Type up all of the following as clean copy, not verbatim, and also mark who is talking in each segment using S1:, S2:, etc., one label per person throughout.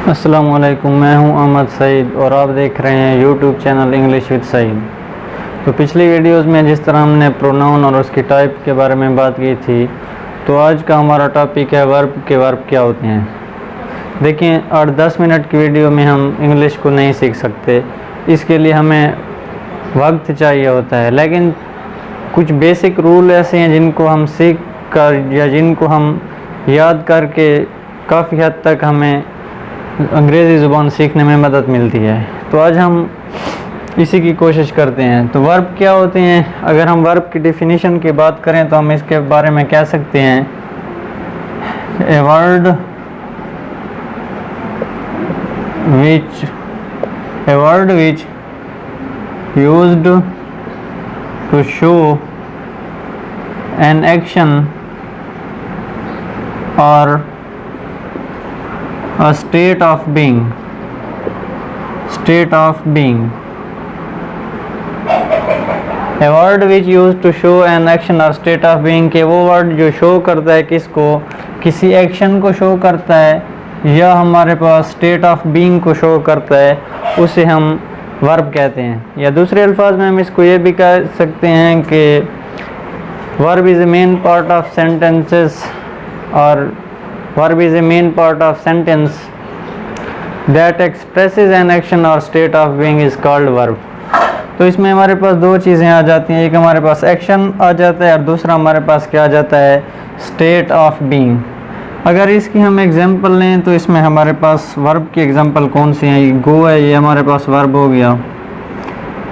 S1: अस्सलामुअलैकुम, मैं हूं अहमद सईद और आप देख रहे हैं YouTube channel English with Saeed. तो पिछली वीडियोस में जिस तरह हमने प्रोनाउन और उसकी टाइप के बारे में बात की थी, तो आज का हमारा टॉपिक है वर्ब के वर्ब क्या होते हैं। देखिए, 8-10 मिनट की वीडियो में हम इंग्लिश को नहीं सीख सकते, इसके लिए हमें वक्त चाहिए होता है। लेकिन कुछ बेसिक रूल ऐसे हैं जिनको हम सीख कर या जिनको हम याद करके काफ़ी हद तक हमें अंग्रेज़ी ज़ुबान सीखने में मदद मिलती है। तो आज हम इसी की कोशिश करते हैं। तो वर्ब क्या होते हैं? अगर हम वर्ब की डेफिनेशन की बात करें तो हम इसके बारे में कह सकते हैं, a word which used to show an action और a state of being a word which used to show an action or state of being के वो वर्ड जो शो करता है किसको, किसी एक्शन को शो करता है या हमारे पास स्टेट ऑफ बीइंग को शो करता है, उसे हम वर्ब कहते हैं। या दूसरे अल्फाज में हम इसको ये भी कह सकते हैं कि verb is A main part of sentences और verb is a main part of sentence that expresses an action or state of being is called verb। तो इसमें हमारे पास दो चीज़ें आ जाती हैं, एक हमारे पास एक्शन आ जाता है और दूसरा हमारे पास क्या आ जाता है, स्टेट ऑफ बीइंग। अगर इसकी हम एग्जांपल लें तो इसमें हमारे पास वर्ब की एग्जांपल कौन सी हैं? गो है, ये हमारे पास वर्ब हो गया।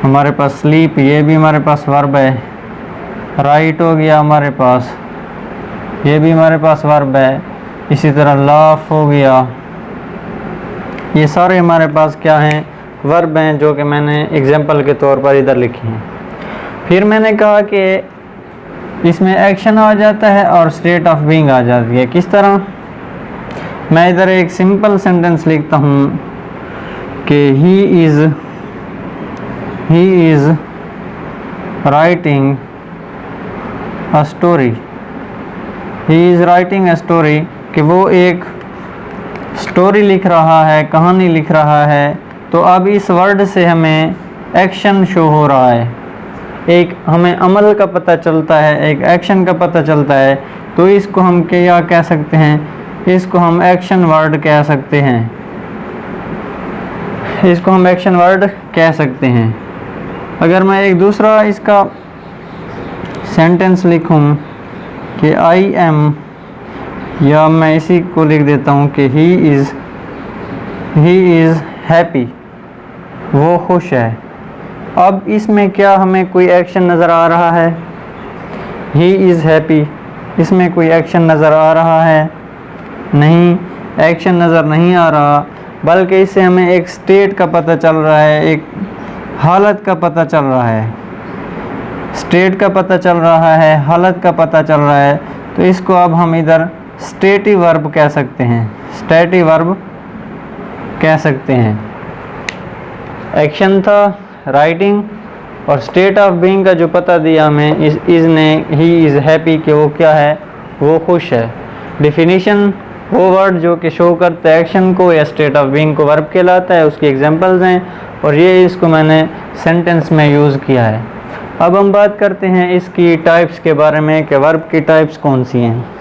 S1: हमारे पास स्लीप, ये भी हमारे पास वर्ब है। राइट हो गया हमारे पास, ये भी हमारे पास वर्ब है। इसी तरह लाफ हो गया। ये सारे हमारे पास क्या हैं, वर्ब हैं, जो कि मैंने एग्जांपल के तौर पर इधर लिखे हैं। फिर मैंने कहा कि इसमें एक्शन आ जाता है और स्टेट ऑफ बीइंग आ जाती है। किस तरह? मैं इधर एक सिंपल सेंटेंस लिखता हूँ कि he is writing a story. He is writing a story कि वो एक स्टोरी लिख रहा है, कहानी लिख रहा है। तो अब इस वर्ड से हमें एक्शन शो हो रहा है, एक हमें अमल का पता चलता है, एक एक्शन का पता चलता है। तो इसको हम क्या कह सकते हैं? इसको हम एक्शन वर्ड कह सकते हैं। इसको हम एक्शन वर्ड कह सकते हैं। अगर मैं एक दूसरा इसका सेंटेंस लिखूं कि आई एम, या मैं इसी को लिख देता हूँ कि ही इज़ हैप्पी, वो खुश है। अब इसमें क्या हमें कोई एक्शन नज़र आ रहा है? ही इज़ हैप्पी, इसमें कोई एक्शन नज़र आ रहा है? नहीं, एक्शन नज़र नहीं आ रहा, बल्कि इससे हमें एक स्टेट का पता चल रहा है, एक हालत का पता चल रहा है। स्टेट का पता चल रहा है, हालत का पता चल रहा है। तो इसको अब हम इधर स्टेटिव वर्ब कह सकते हैं, स्टेटिव वर्ब कह सकते हैं। एक्शन था राइटिंग और स्टेट ऑफ बीइंग का जो पता दिया हमें इज़ ने, ही इज़ हैप्पी कि वो क्या है, वो खुश है। डेफिनेशन, वो वर्ड जो कि शो करता है एक्शन को या स्टेट ऑफ बीइंग को वर्ब कहलाता है। उसकी एग्जांपल्स हैं और ये इसको मैंने सेंटेंस में यूज़ किया है। अब हम बात करते हैं इसकी टाइप्स के बारे में कि वर्ब की टाइप्स कौन सी हैं।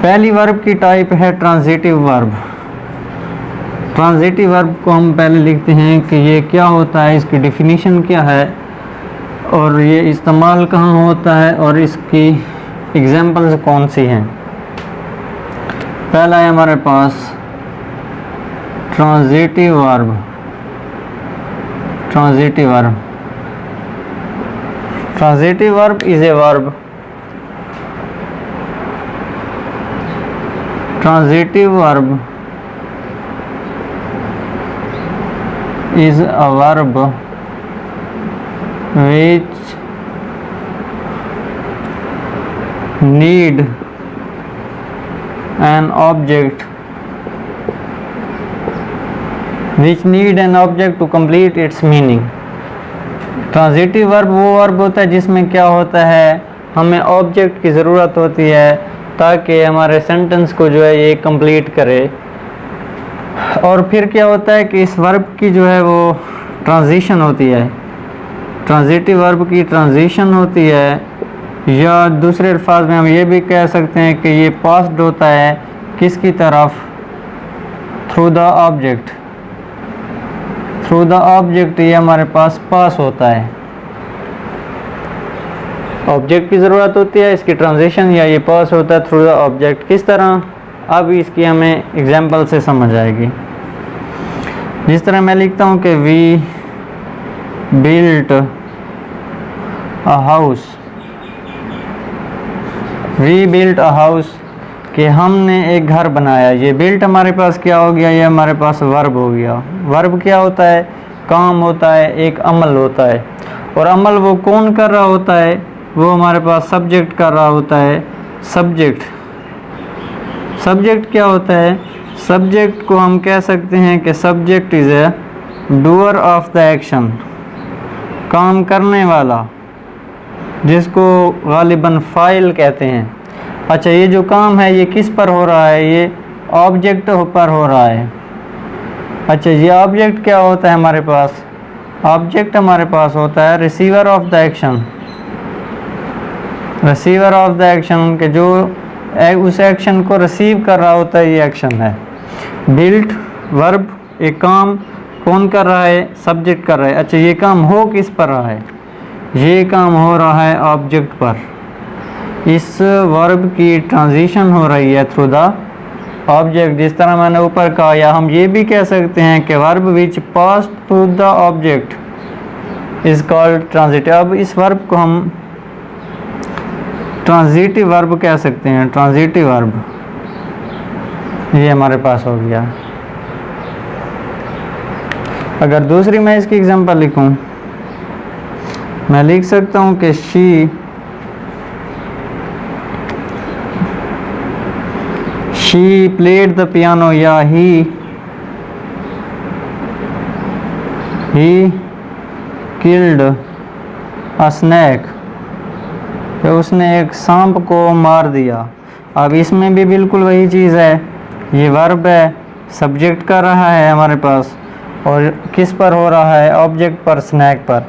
S1: पहली वर्ब की टाइप है ट्रांजिटिव वर्ब। ट्रांजिटिव वर्ब को हम पहले लिखते हैं कि ये क्या होता है, इसकी डेफिनेशन क्या है और ये इस्तेमाल कहाँ होता है और इसकी एग्जांपल्स कौन सी हैं। पहला है हमारे पास transitive verb. Transitive verb, transitive verb is a verb. Transitive verb is a verb which need an object to complete its meaning। Transitive verb वो वर्ब होता है जिसमें क्या होता है, हमें ऑब्जेक्ट की ज़रूरत होती है ताकि हमारे सेंटेंस को जो है ये कंप्लीट करे। और फिर क्या होता है कि इस वर्ब की जो है वो ट्रांजिशन होती है, ट्रांजिटिव वर्ब की ट्रांजिशन होती है, या दूसरे अल्फाज में हम ये भी कह सकते हैं कि ये पास्ड होता है किसकी तरफ, through the object, through the object ये हमारे पास पास होता है। ऑब्जेक्ट की ज़रूरत होती है इसकी ट्रांजिशन, या ये पास होता है थ्रू द ऑब्जेक्ट। किस तरह, अब इसकी हमें एग्जांपल से समझ आएगी। जिस तरह मैं लिखता हूँ कि we built a house, we built a house, कि हमने एक घर बनाया। ये बिल्ट हमारे पास क्या हो गया, ये हमारे पास वर्ब हो गया। वर्ब क्या होता है, काम होता है, एक अमल होता है, और अमल वो कौन कर रहा होता है, वो हमारे पास सब्जेक्ट कर रहा होता है। सब्जेक्ट, सब्जेक्ट क्या होता है, सब्जेक्ट को हम कह सकते हैं कि subject is a doer of the action, काम करने वाला, जिसको गालिबन फ़ाइल कहते हैं। अच्छा, ये जो काम है ये किस पर हो रहा है, ये ऑब्जेक्ट पर हो रहा है। अच्छा, ये ऑब्जेक्ट क्या होता है हमारे पास, ऑब्जेक्ट हमारे पास होता है receiver of the action, receiver of the action, के जो उस एक्शन को रिसीव कर रहा होता है, ये एक्शन है। बिल्ट वर्ब, एक काम कौन कर रहा है, सब्जेक्ट कर रहा है। अच्छा, ये काम हो किस पर रहा है, ये काम हो रहा है ऑब्जेक्ट पर। इस वर्ब की ट्रांजिशन हो रही है थ्रू द ऑब्जेक्ट, जिस तरह मैंने ऊपर कहा। या हम ये भी कह सकते हैं कि verb which pass through the object is called transitive. अब इस वर्ब को हम ट्रांजिटिव वर्ब कह सकते हैं, ट्रांजिटिव वर्ब, ये हमारे पास हो गया। अगर दूसरी मैं इसकी एग्जांपल लिखूं, मैं लिख सकता हूं कि शी प्लेड द पियानो, या ही किल्ड अ स्नैक, तो उसने एक सांप को मार दिया। अब इसमें भी बिल्कुल वही चीज़ है, ये वर्ब है, सब्जेक्ट कर रहा है हमारे पास, और किस पर हो रहा है, ऑब्जेक्ट पर, स्नैक पर।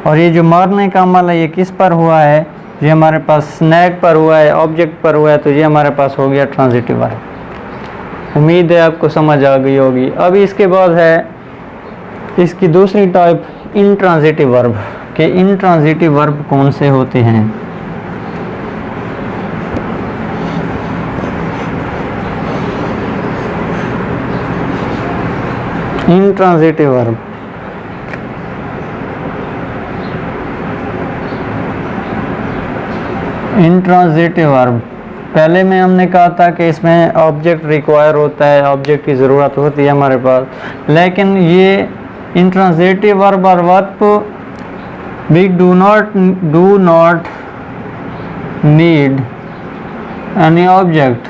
S1: और ये जो मारने का अमल है ये किस पर हुआ है, ये हमारे पास स्नैक पर हुआ है, ऑब्जेक्ट पर हुआ है, तो ये हमारे पास हो गया ट्रांजिटिव वर्ब। उम्मीद है आपको समझ आ गई होगी। अब इसके बाद है इसकी दूसरी टाइप, इंट्रांजिटिव वर्ब, के इंट्रांजिटिव वर्ब कौन से होते हैं। इंट्रांजिटिव वर्ब, इंट्रांजिटिव वर्ब, पहले में हमने कहा था कि इसमें ऑब्जेक्ट रिक्वायर होता है, ऑब्जेक्ट की ज़रूरत होती है हमारे पास, लेकिन ये इंट्रांजिटिव वर्ब और verb we do not need any object,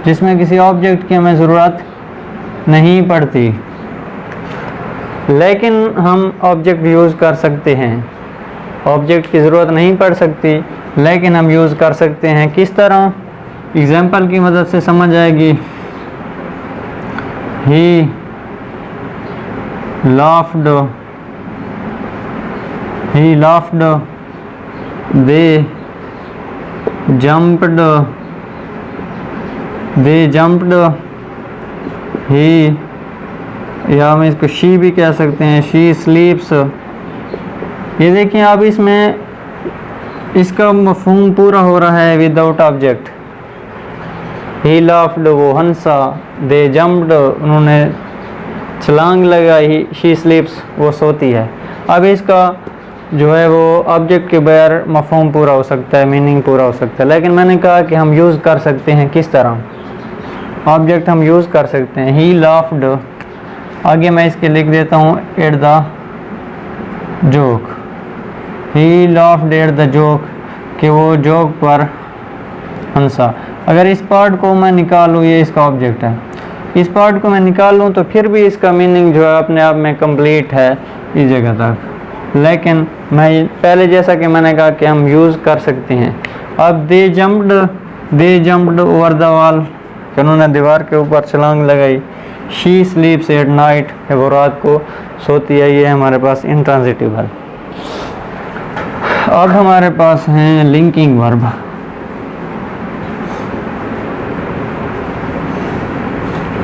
S1: जिसमें किसी ऑब्जेक्ट की हमें ज़रूरत नहीं पड़ती, लेकिन हम ऑब्जेक्ट यूज़ कर सकते हैं। ऑब्जेक्ट की ज़रूरत नहीं पड़ सकती, लेकिन हम यूज़ कर सकते हैं। किस तरह, एग्जाम्पल की मदद से समझ आएगी। ही laughed, he laughed, they jumped, he, या हम इसको शी भी कह सकते हैं, शी स्लीप्स। ये देखिए अब इसमें इसका मफहूम पूरा हो रहा है विदाउट ऑब्जेक्ट। ही लाफ्ड, वो हंसा, दे जम्प्ड, उन्होंने छलांग लगाई, शी स्लीप्स, वो सोती है। अब इसका जो है वो ऑब्जेक्ट के बगैर मफहूम पूरा हो सकता है, मीनिंग पूरा हो सकता है, लेकिन मैंने कहा कि हम यूज़ कर सकते हैं। किस तरह, ऑब्जेक्ट हम यूज़ कर सकते हैं। ही लाफ्ड, आगे मैं इसके लिख देता हूँ at the joke, he laughed at the joke, कि वो जोक पर हंसा। अगर इस पार्ट को मैं निकालूँ, ये इसका ऑब्जेक्ट है, इस पार्ट को मैं निकालूँ तो फिर भी इसका मीनिंग जो है अपने आप में कंप्लीट है इस जगह तक, लेकिन मैं पहले जैसा कि मैंने कहा कि हम यूज़ कर सकते हैं। अब दे जम्प्ड ओवर द वॉल, उन्होंने दीवार के ऊपर छलांग लगाई। शी स्लीप्स एट नाइट, वो रात को सोती है, ये हमारे पास इंट्रांजिटिव वर्ब। अब हमारे पास हैं linking verb.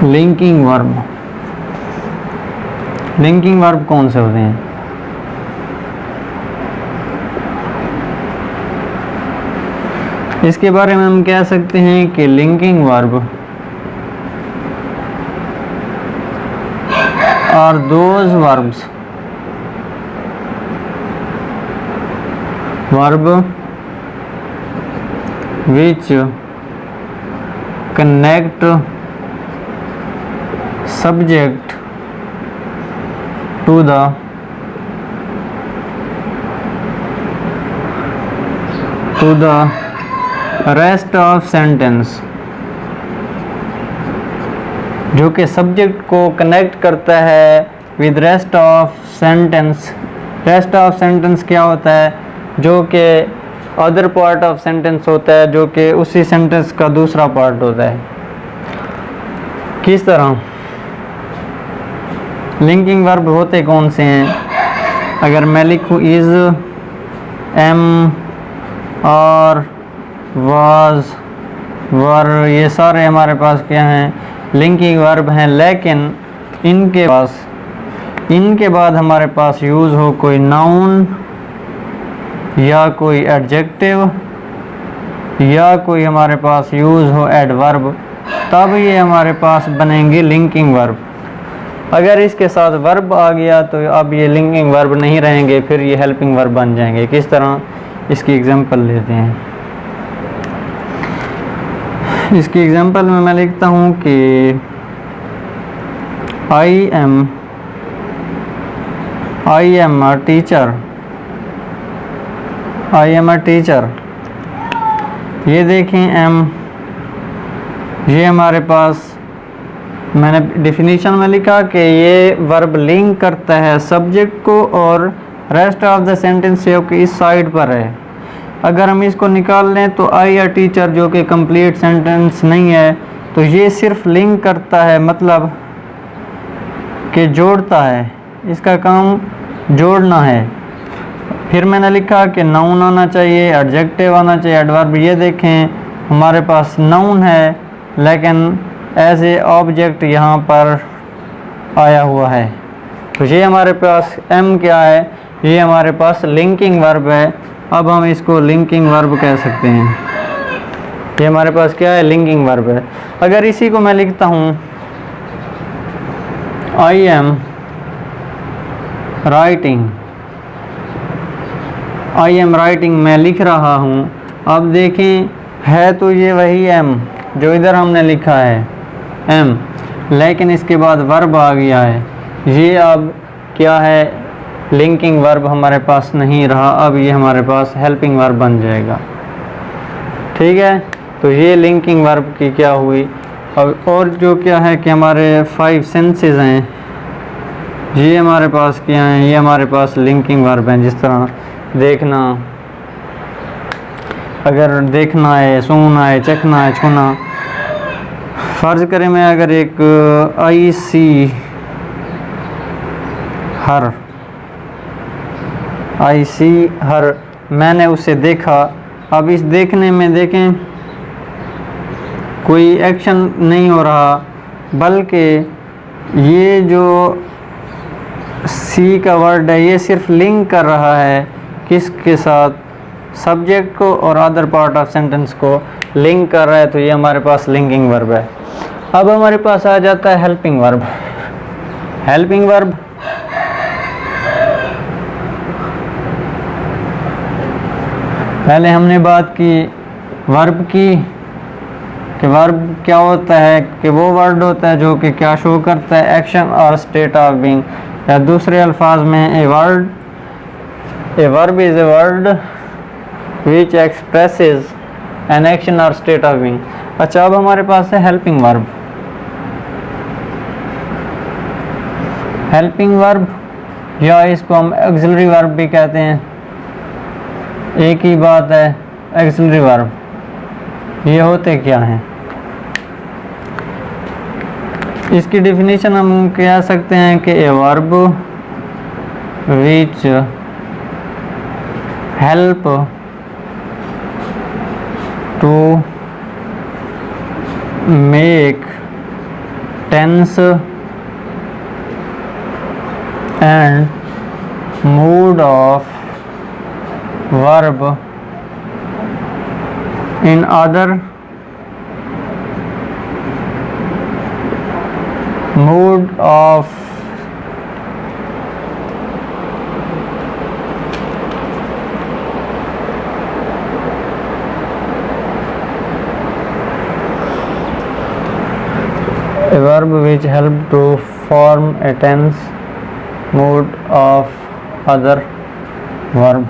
S1: Linking verb, linking verb कौन से होते हैं? इसके बारे में हम कह सकते हैं कि linking verb are those verbs verb which connect subject to the rest of sentence, जो कि सब्जेक्ट को कनेक्ट करता है with rest of sentence. Rest of sentence क्या होता है? जो कि अदर पार्ट ऑफ सेंटेंस होता है, जो कि उसी सेंटेंस का दूसरा पार्ट होता है। किस तरह? लिंकिंग वर्ब होते कौन से हैं? अगर मैं लिखूँ इज़, एम, और वाज, वर, ये सारे हमारे पास क्या हैं? लिंकिंग वर्ब हैं। लेकिन इनके बाद हमारे पास यूज़ हो कोई नाउन या कोई एडजेक्टिव या कोई हमारे पास यूज़ हो एडवर्ब, तब ये हमारे पास बनेंगे लिंकिंग वर्ब। अगर इसके साथ वर्ब आ गया तो अब ये लिंकिंग वर्ब नहीं रहेंगे, फिर ये हेल्पिंग वर्ब बन जाएंगे। किस तरह? इसकी एग्जांपल लेते हैं। इसकी एग्जांपल में मैं लिखता हूँ कि I am a teacher, I am a teacher. ये देखें एम, ये हमारे पास मैंने डेफिनेशन में लिखा कि ये वर्ब लिंक करता है सब्जेक्ट को और रेस्ट ऑफ द सेंटेंस जो कि इस साइड पर है। अगर हम इसको निकाल लें तो आई अ टीचर जो कि कंप्लीट सेंटेंस नहीं है, तो ये सिर्फ लिंक करता है, मतलब कि जोड़ता है, इसका काम जोड़ना है। फिर मैंने लिखा कि नाउन आना चाहिए, एडजेक्टिव आना चाहिए, एडवर्ब। ये देखें हमारे पास नाउन है लेकिन एज ए ऑब्जेक्ट यहाँ पर आया हुआ है, तो ये हमारे पास एम क्या है? ये हमारे पास लिंकिंग वर्ब है। अब हम इसको लिंकिंग वर्ब कह सकते हैं। ये हमारे पास क्या है? लिंकिंग वर्ब है। अगर इसी को मैं लिखता हूँ I am writing, I am writing, मैं लिख रहा हूँ। अब देखें है तो ये वही एम जो इधर हमने लिखा है एम, लेकिन इसके बाद वर्ब आ गया है। ये अब क्या है? लिंकिंग वर्ब हमारे पास नहीं रहा, अब ये हमारे पास हेल्पिंग वर्ब बन जाएगा। ठीक है, तो ये लिंकिंग वर्ब की क्या हुई। और जो क्या है कि हमारे 5 सेंसेस हैं, ये हमारे पास क्या हैं? ये हमारे पास लिंकिंग वर्ब हैं। जिस तरह देखना, अगर देखना है, सूंघना है, चखना है, छूना। फ़र्ज़ करें मैं अगर एक आई सी हर, आई सी हर, मैंने उसे देखा। अब इस देखने में देखें कोई एक्शन नहीं हो रहा, बल्कि ये जो सी का वर्ड है ये सिर्फ लिंक कर रहा है किसके साथ? सब्जेक्ट को और अदर पार्ट ऑफ सेंटेंस को लिंक कर रहा है, तो ये हमारे पास लिंकिंग वर्ब है। अब हमारे पास आ जाता है हेल्पिंग वर्ब। हेल्पिंग वर्ब पहले हमने बात की वर्ब की कि वर्ब क्या होता है, कि वो वर्ड होता है जो कि क्या शो करता है? एक्शन और स्टेट ऑफ बीइंग, या दूसरे अल्फाज में a verb is A word which expresses N action और स्टेट ऑफ बीइंग। अच्छा, अब हमारे पास है हेल्पिंग वर्ब। हेल्पिंग वर्ब या इसको हम ऑक्सिलरी वर्ब भी कहते हैं, एक ही बात है। ऑक्सिलरी वर्ब ये होते क्या हैं? इसकी डिफिनीशन हम कह सकते हैं कि a verb which help to make tense and mood of verb in other mood of a verb which help to form a tense mood of other verb।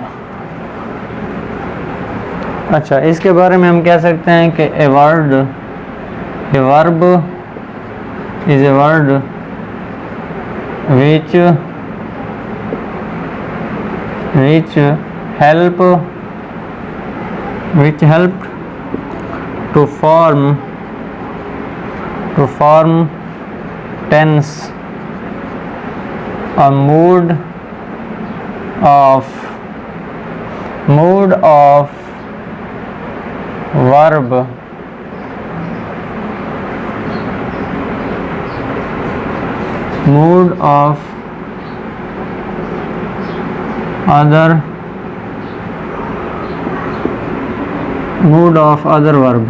S1: अच्छा, इसके बारे में हम कह सकते हैं कि a verb is a word which help to form tense a mood of verb other verb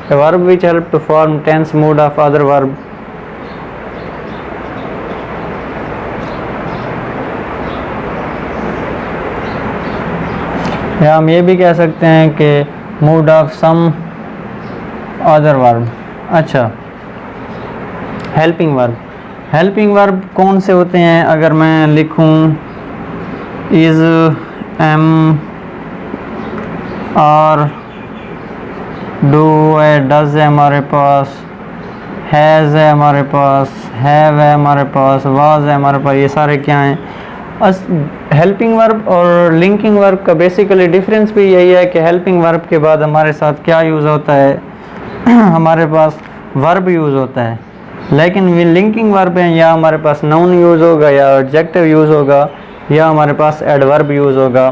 S1: a verb which help to form tense mood of other verb। या हम ये भी कह सकते हैं कि mood of some other verb. अच्छा, helping verb कौन से होते हैं? अगर मैं लिखूं इज़, एम, आर, डू है, डज है हमारे पास, हैज़ है हमारे पास, हैव है हमारे पास, वाज है हमारे पास, ये सारे क्या हैं? हेल्पिंग वर्ब और लिंकिंग वर्ब का बेसिकली डिफरेंस भी यही है कि हेल्पिंग वर्ब के बाद हमारे साथ क्या यूज़ होता है हमारे पास वर्ब यूज़ होता है, लेकिन वे लिंकिंग वर्ब हैं या हमारे पास नाउन यूज़ होगा या एडजेक्टिव यूज़ होगा या हमारे पास एडवर्ब यूज़ होगा।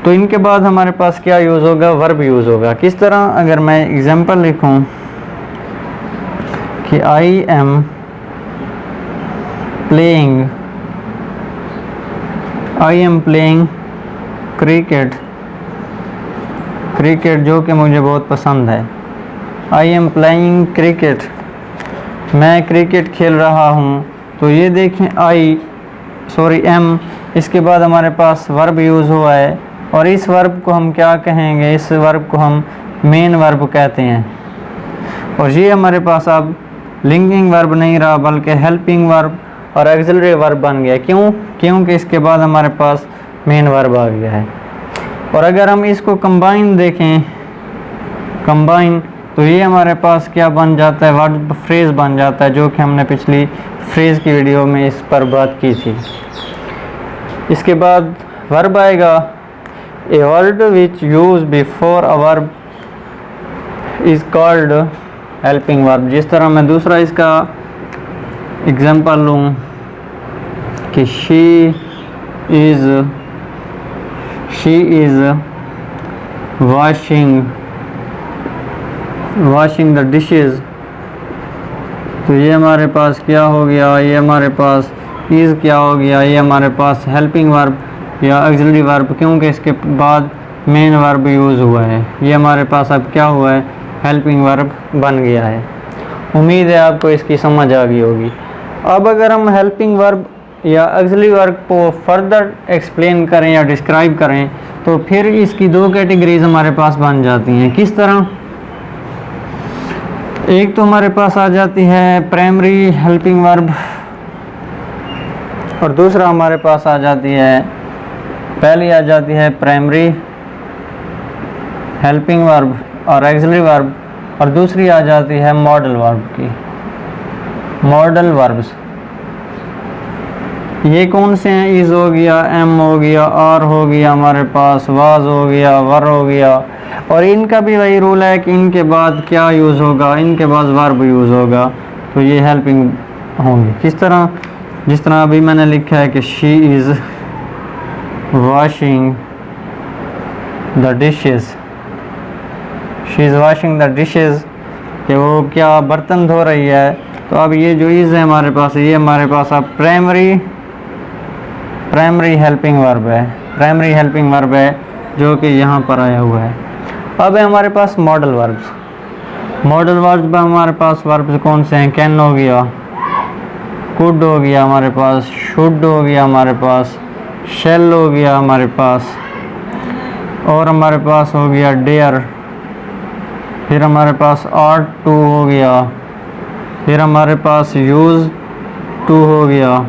S1: तो इनके बाद हमारे पास क्या यूज़ होगा? वर्ब यूज़ होगा। किस तरह? अगर मैं एग्जांपल लिखूं कि आई एम प्लेइंग क्रिकेट जो कि मुझे बहुत पसंद है। आई एम प्लेइंग क्रिकेट, मैं क्रिकेट खेल रहा हूँ। तो ये देखें एम, इसके बाद हमारे पास वर्ब यूज़ हुआ है और इस वर्ब को हम क्या कहेंगे? इस वर्ब को हम मेन वर्ब कहते हैं। और ये हमारे पास अब लिंकिंग वर्ब नहीं रहा बल्कि हेल्पिंग वर्ब और ऑक्सिलरी वर्ब बन गया। क्योंकि इसके बाद हमारे पास मेन वर्ब आ गया है। और अगर हम इसको कंबाइन देखें, तो ये हमारे पास क्या बन जाता है? वर्ब फ्रेज बन जाता है, जो कि हमने पिछली फ्रेज की वीडियो में इस पर बात की थी। इसके बाद वर्ब आएगा, ए word which use before a verb is called helping verb. जिस तरह मैं दूसरा इसका एग्जांपल लूँ कि she is washing the dishes. तो ये हमारे पास क्या हो गया? ये हमारे पास इज़ क्या हो गया? ये हमारे पास हेल्पिंग वर्ब या ऑक्सिलरी वर्ब, क्योंकि इसके बाद मेन वर्ब यूज़ हुआ है। ये हमारे पास अब क्या हुआ है? हेल्पिंग वर्ब बन गया है। उम्मीद है आपको इसकी समझ आ गई होगी। अब अगर हम हेल्पिंग वर्ब या ऑक्सिलरी वर्ब को फर्दर एक्सप्लेन करें या डिस्क्राइब करें तो फिर इसकी दो कैटेगरीज हमारे पास बन जाती हैं। किस तरह? एक तो हमारे पास आ जाती है प्राइमरी हेल्पिंग वर्ब और दूसरा हमारे पास आ जाती है, पहली आ जाती है प्राइमरी हेल्पिंग वर्ब और ऑक्सिलरी वर्ब और दूसरी आ जाती है मॉडल वर्ब की, मॉडल वर्ब्स। ये कौन से हैं? इज़ हो गया, एम हो गया, आर हो गया, हमारे पास वाज हो गया, वर हो गया। और इनका भी वही रूल है कि इनके बाद क्या यूज़ होगा, इनके बाद वर्ब यूज़ होगा, तो ये हेल्पिंग होंगे। किस तरह? जिस तरह अभी मैंने लिखा है कि she is washing the dishes, she is washing the dishes, कि वो क्या बर्तन धो रही है। तो अब ये जो इज़ है हमारे पास, ये हमारे पास अब प्राइमरी हेल्पिंग वर्ब है, प्राइमरी हेल्पिंग वर्ब है जो कि यहाँ पर आया हुआ है। अब है हमारे पास मॉडल वर्ब्स। मॉडल वर्ब्स में हमारे पास वर्ब्स कौन से हैं? कैन हो गया, कुड हो गया हमारे पास, शुड हो गया हमारे पास, शेल हो गया हमारे पास, और हमारे पास हो गया डेयर, फिर हमारे पास आर्ट टू हो गया, फिर हमारे पास यूज़ टू हो गया।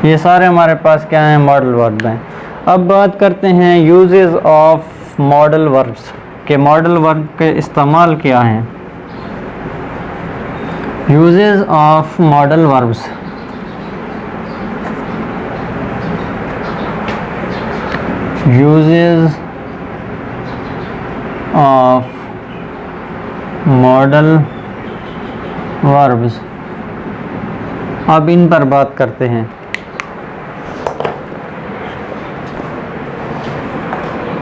S1: ये सारे हमारे पास क्या हैं? मॉडल वर्ब हैं। अब बात करते हैं यूजेस ऑफ मॉडल वर्ब्स के, मॉडल वर्ब के इस्तेमाल क्या हैं। Uses of modal verbs, uses of modal verbs, अब इन पर बात करते हैं।